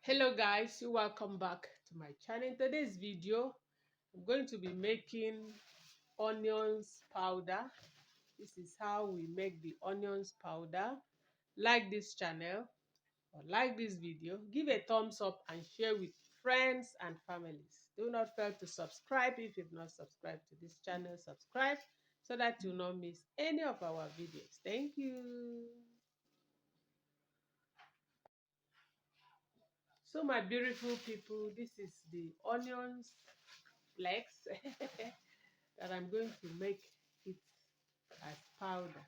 Hello guys, welcome back to my channel. In today's video, I'm going to be making onions powder. This is how we make the onions powder. Like this channel or like this video, give a thumbs up and share with friends and families. Do not fail to subscribe if you've not subscribed to this channel. Subscribe so that you'll not miss any of our videos. Thank you. So my beautiful people, this is the onions flakes that I'm going to make it as powder.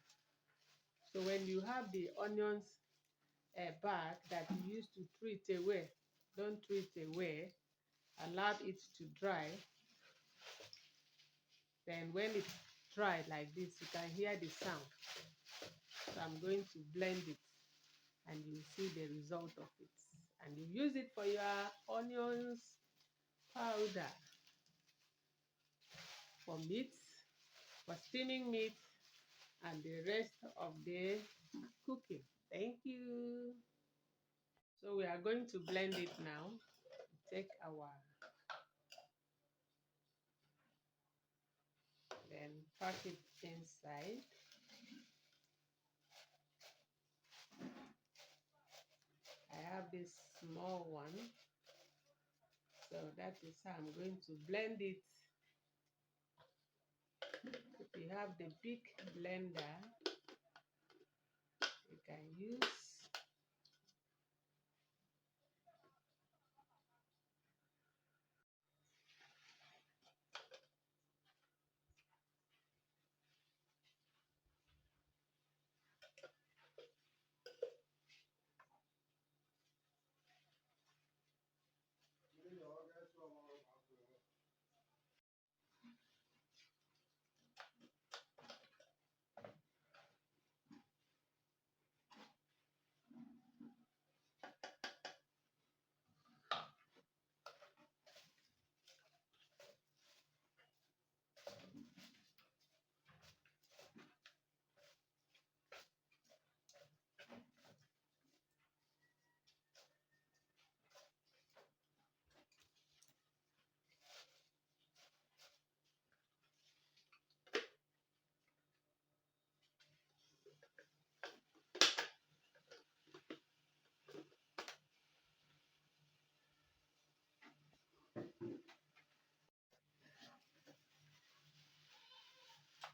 So when you have the onions bag that you used to throw it away, don't throw it away. Allow it to dry. Then when it's dry like this, you can hear the sound. So I'm going to blend it and you see the result of it. And you use it for your onions powder, for meat, for steaming meat, and the rest of the cooking. Thank you. So we are going to blend it now. Take our, then pack it inside. I have this small one. So that is how I'm going to blend it. If you have the big blender, you can use.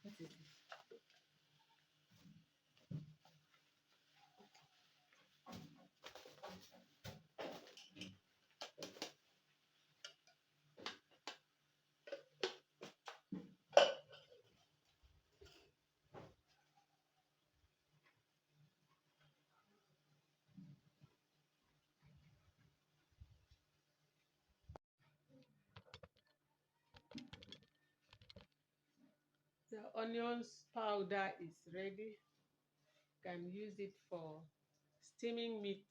What is it? The onions powder is ready. You can use it for steaming meats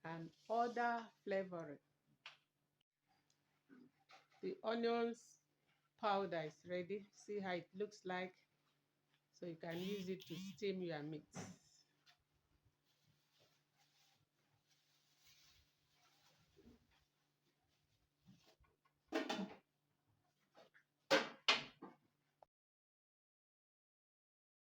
and other flavoring. The onions powder is ready. See how it looks like. So you can use it to steam your meats.